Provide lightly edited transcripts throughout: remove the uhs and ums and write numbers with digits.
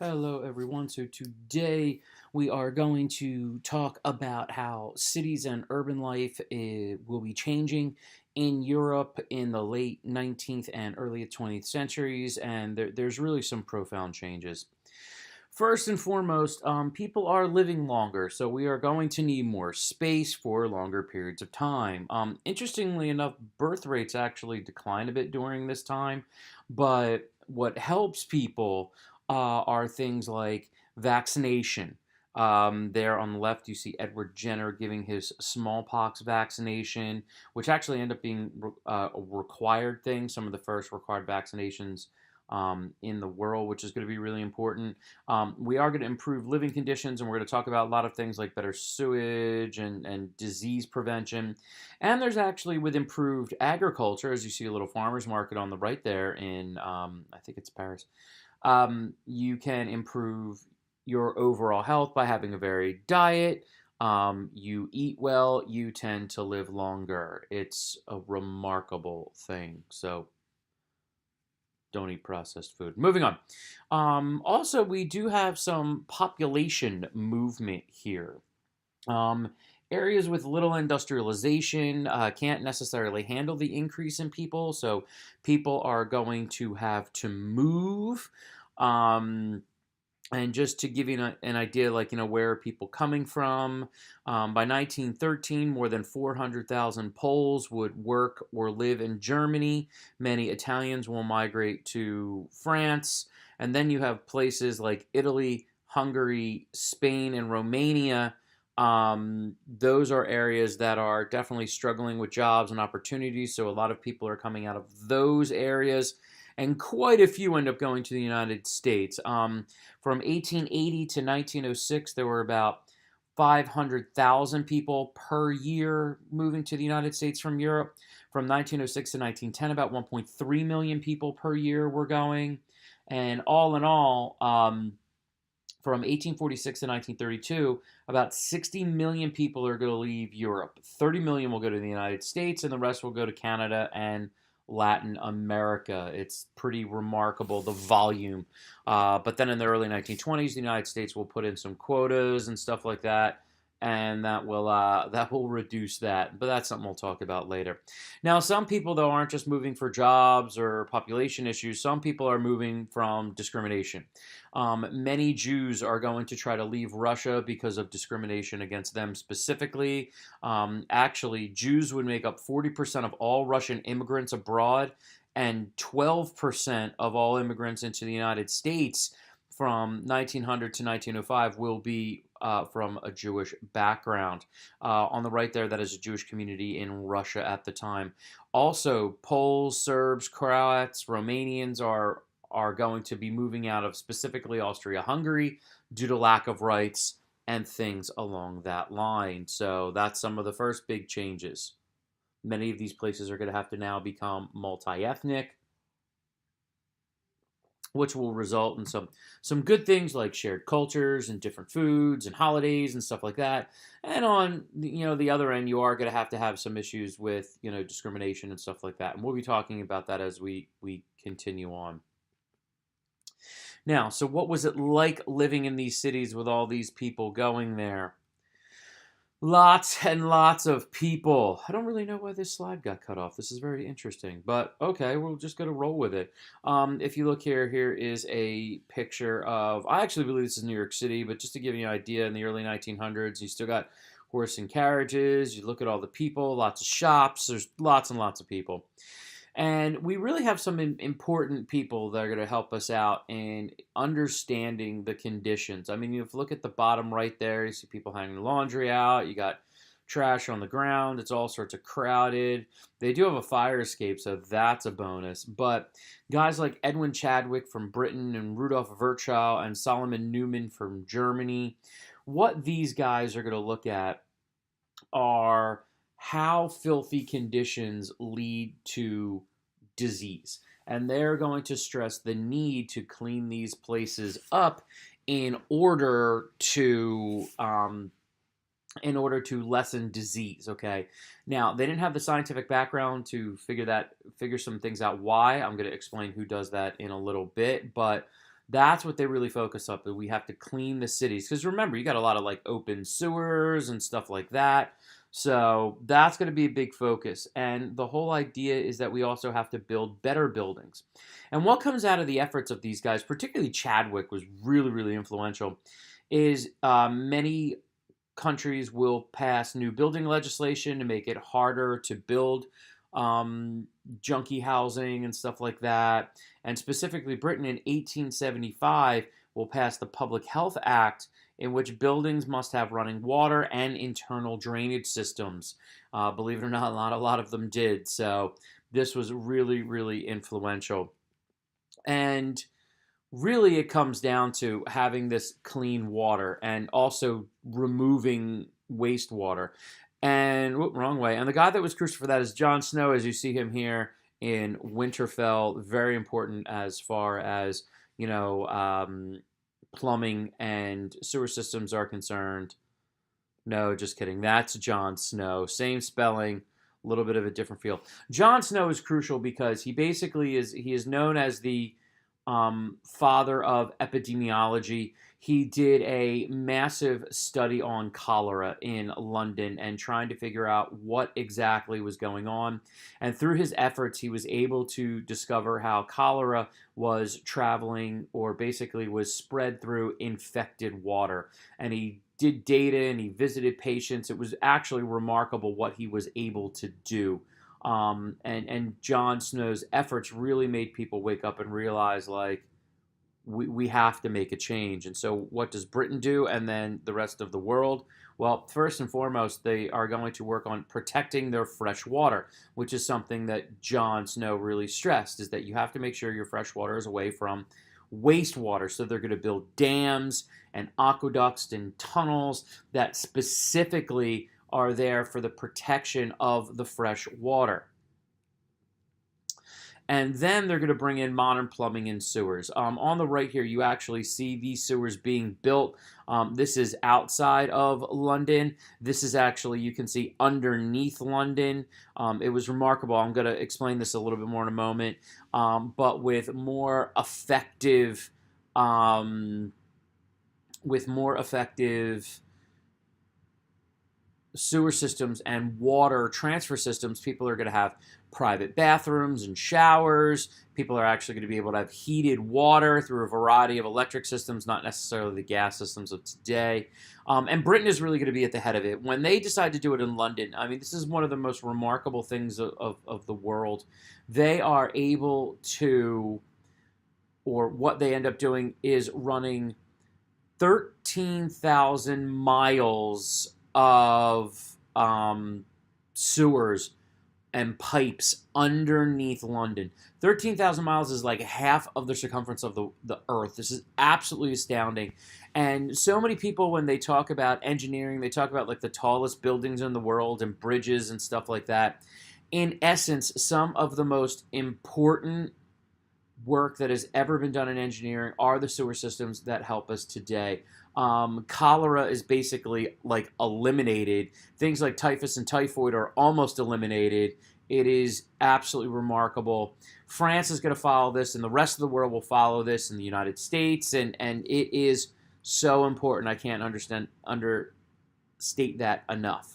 Hello, everyone. So, today we are going to talk about how cities and urban life will be changing in Europe in the late 19th and early 20th centuries, and there's really some profound changes. First and foremost, people are living longer, so we are going to need more space for longer periods of time. Interestingly enough, birth rates actually decline a bit during this time, but what helps people are things like vaccination. There on the left, you see Edward Jenner giving his smallpox vaccination, which actually ended up being a required thing, some of the first required vaccinations in the world, which is going to be really important. We are going to improve living conditions, and we're going to talk about a lot of things like better sewage and disease prevention. And there's actually, with improved agriculture, as you see a little farmer's market on the right there in, I think it's Paris, you can improve your overall health by having a varied diet. You eat well, you tend to live longer. It's a remarkable thing. So, don't eat processed food. Moving on. Also, we do have some population movement here. Um, Areas with little industrialization can't necessarily handle the increase in people, so people are going to have to move. Um, and just to give you an idea, like, where are people coming from? By 1913, more than 400,000 Poles would work or live in Germany. Many Italians will migrate to France. And then you have places like Italy, Hungary, Spain, and Romania. Those are areas that are definitely struggling with jobs and opportunities. So a lot of people are coming out of those areas, and quite a few end up going to the United States. From 1880 to 1906, there were about 500,000 people per year moving to the United States from Europe. From 1906 to 1910, about 1.3 million people per year were going. And all in all, from 1846 to 1932, about 60 million people are going to leave Europe. 30 million will go to the United States, and the rest will go to Canada and Latin America. It's pretty remarkable, the volume. But then in the early 1920s, the United States will put in some quotas and stuff like that, and that will reduce that. But that's something we'll talk about later. Now, some people though aren't just moving for jobs or population issues. Some people are moving from discrimination. Many Jews are going to try to leave Russia because of discrimination against them specifically. Actually, Jews would make up 40% of all Russian immigrants abroad and 12% of all immigrants into the United States from 1900 to 1905 will be from a Jewish background. On the right there, that is a Jewish community in Russia at the time. Also, Poles, Serbs, Croats, Romanians are going to be moving out of specifically Austria-Hungary due to lack of rights and things along that line. So that's some of the first big changes. Many of these places are going to have to now become multi-ethnic, which will result in some good things like shared cultures and different foods and holidays and stuff like that. And on the other end, you are going to have some issues with discrimination and stuff like that. And we'll be talking about that as we continue on. Now, so what was it like living in these cities with all these people going there? Lots and lots of people. I don't really know why this slide got cut off. This is very interesting, but okay, we're just going to roll with it. If you look here, here is a picture of, I actually believe this is New York City, but just to give you an idea, in the early 1900s, you still got horse and carriages. You look at all the people, lots of shops. There's lots and lots of people. And we really have some important people that are going to help us out in understanding the conditions. I mean, if you look at the bottom right there, you see people hanging laundry out. You got trash on the ground. It's all sorts of crowded. They do have a fire escape, so that's a bonus. But guys like Edwin Chadwick from Britain and Rudolf Virchow and Solomon Newman from Germany, what these guys are going to look at are how filthy conditions lead to disease. And they're going to stress the need to clean these places up in order to lessen disease. Okay. Now, they didn't have the scientific background to figure some things out why. I'm going to explain who does that in a little bit, but That's what they really focus up. That we have to clean the cities because remember, you got a lot of like open sewers and stuff like that. So that's going to be a big focus. And the whole idea is that we also have to build better buildings. And what comes out of the efforts of these guys, particularly Chadwick, was really, really influential, is many countries will pass new building legislation to make it harder to build um, junkie housing and stuff like that. And specifically, Britain in 1875 will pass the Public Health Act, in which buildings must have running water and internal drainage systems. Believe it or not, a lot of them did. So this was really, really influential. And really it comes down to having this clean water and also removing wastewater. And wrong way. And the guy that was crucial for that is Jon Snow, as you see him here in Winterfell. Very important as far as plumbing and sewer systems are concerned. No, just kidding. That's Jon Snow. Same spelling, a little bit of a different feel. Jon Snow is crucial because he is known as the father of epidemiology. He did a massive study on cholera in London and trying to figure out what exactly was going on. And through his efforts, he was able to discover how cholera was traveling or basically was spread through infected water. And he did data and he visited patients. It was actually remarkable what he was able to do. And Jon Snow's efforts really made people wake up and realize, like, we have to make a change. And so what does Britain do and then the rest of the world? Well, first and foremost, they are going to work on protecting their fresh water, which is something that Jon Snow really stressed, is that you have to make sure your fresh water is away from wastewater. So they're going to build dams and aqueducts and tunnels that specifically are there for the protection of the fresh water. And then they're going to bring in modern plumbing and sewers. On the right here, you actually see these sewers being built. This is outside of London. This is actually, you can see underneath London. It was remarkable. I'm going to explain this a little bit more in a moment. But with more effective, sewer systems and water transfer systems, people are going to have private bathrooms and showers. People are actually going to be able to have heated water through a variety of electric systems, not necessarily the gas systems of today. And Britain is really going to be at the head of it. When they decide to do it in London, I mean, this is one of the most remarkable things of the world. They are able to, or what they end up doing is running 13,000 miles of sewers and pipes underneath London. 13,000 miles is like half of the circumference of the Earth. This is absolutely astounding. And so many people, when they talk about engineering, they talk about like the tallest buildings in the world and bridges and stuff like that. In essence, some of the most important work that has ever been done in engineering are the sewer systems that help us today. Cholera is basically like eliminated. Things like typhus and typhoid are almost eliminated. It is absolutely remarkable. France is going to follow this, and the rest of the world will follow this in the United States, and it is so important. I can't understate that enough.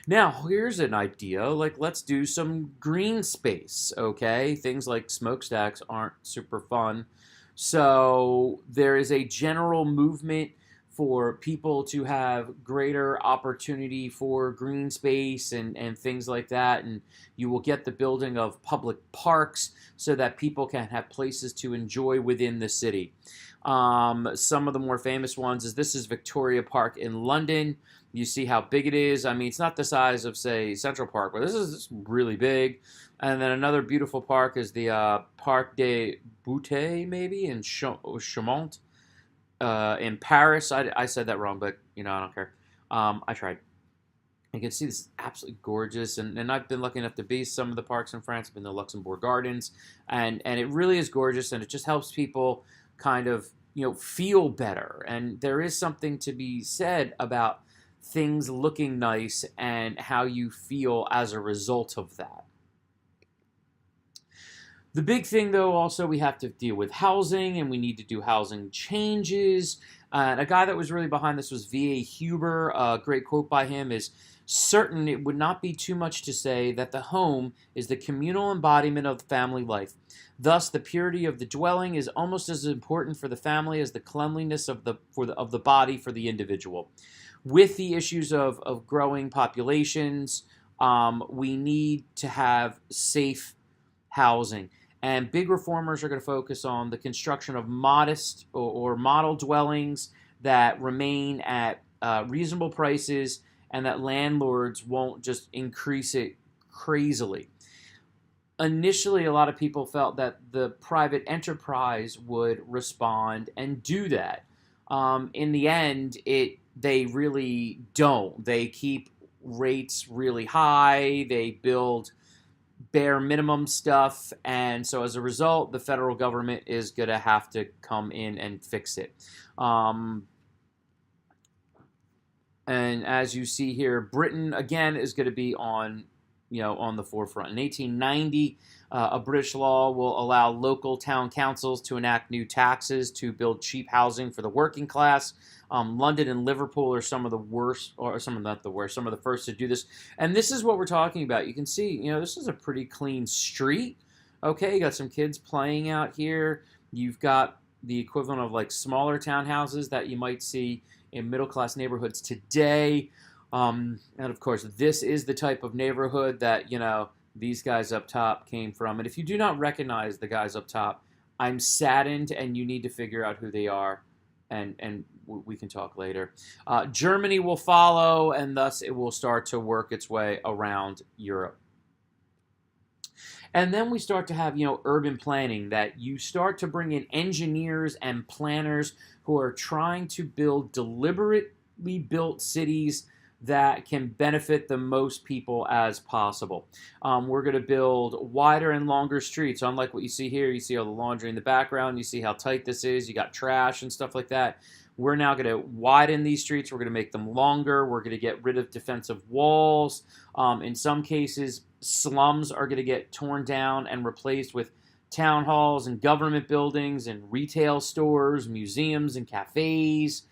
Now, here's an idea, like let's do some green space, okay? Things like smokestacks aren't super fun. So there is a general movement for people to have greater opportunity for green space and things like that. And you will get the building of public parks so that people can have places to enjoy within the city. Some of the more famous ones is this is Victoria Park in London. You see how big it is. I mean, it's not the size of, say, Central Park, but this is really big. And then another beautiful park is the Parc des Bouteilles, maybe, in Chaumont in Paris. I said that wrong, but, I don't care. I tried. You can see this is absolutely gorgeous. And I've been lucky enough to be some of the parks in France. I've been to Luxembourg Gardens. And it really is gorgeous, and it just helps people kind of, feel better. And there is something to be said about things looking nice and how you feel as a result of that. The big thing, though, also we have to deal with housing, and we need to do housing changes. And a guy that was really behind this was V.A. Huber. A great quote by him is, certain it would not be too much to say that the home is the communal embodiment of family life. Thus, the purity of the dwelling is almost as important for the family as the cleanliness of the body for the individual. With the issues of growing populations, we need to have safe housing. And big reformers are going to focus on the construction of modest or model dwellings that remain at reasonable prices, and that landlords won't just increase it crazily. Initially, a lot of people felt that the private enterprise would respond and do that. In the end, they really don't. They keep rates really high. They build bare minimum stuff, and so as a result, the federal government is going to have to come in and fix it. And as you see here, Britain again is going to be on the forefront. In 1890, a British law will allow local town councils to enact new taxes to build cheap housing for the working class. London and Liverpool are some of the worst, or some of not the worst, some of the first to do this. And this is what we're talking about. You can see, this is a pretty clean street. Okay, you got some kids playing out here. You've got the equivalent of like smaller townhouses that you might see in middle-class neighborhoods today. And of course, this is the type of neighborhood that, these guys up top came from. And if you do not recognize the guys up top, I'm saddened, and you need to figure out who they are, and we can talk later. Germany will follow, and thus it will start to work its way around Europe. And then we start to have, urban planning, that you start to bring in engineers and planners who are trying to build deliberately built cities that can benefit the most people as possible. We're going to build wider and longer streets, unlike what you see here. You see all the laundry in the background. You see how tight this is. You got trash and stuff like that. We're now going to widen these streets. We're going to make them longer. We're going to get rid of defensive walls. In some cases, slums are going to get torn down and replaced with town halls and government buildings and retail stores, museums and cafes.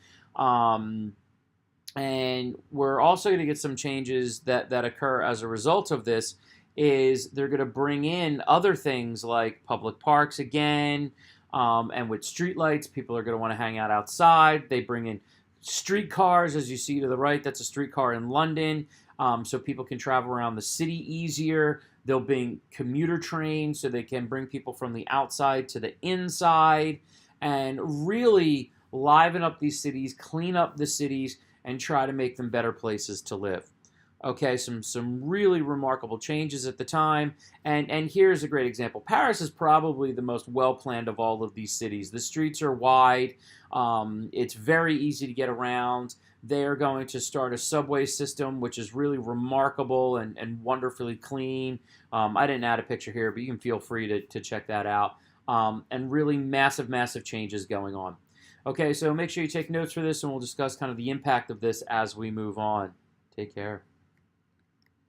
And we're also going to get some changes that occur as a result of this. Is they're going to bring in other things like public parks again, and with streetlights, people are going to want to hang out outside. They bring in streetcars, as you see to the right. That's a streetcar in London, so people can travel around the city easier. They'll bring commuter trains so they can bring people from the outside to the inside, and really liven up these cities, clean up the cities, and try to make them better places to live. Okay, some really remarkable changes at the time, and here's a great example. Paris is probably the most well-planned of all of these cities. The streets are wide. It's very easy to get around. They're going to start a subway system, which is really remarkable and wonderfully clean. I didn't add a picture here, but you can feel free to check that out. And really massive, massive changes going on. Okay, so make sure you take notes for this, and we'll discuss kind of the impact of this as we move on. Take care.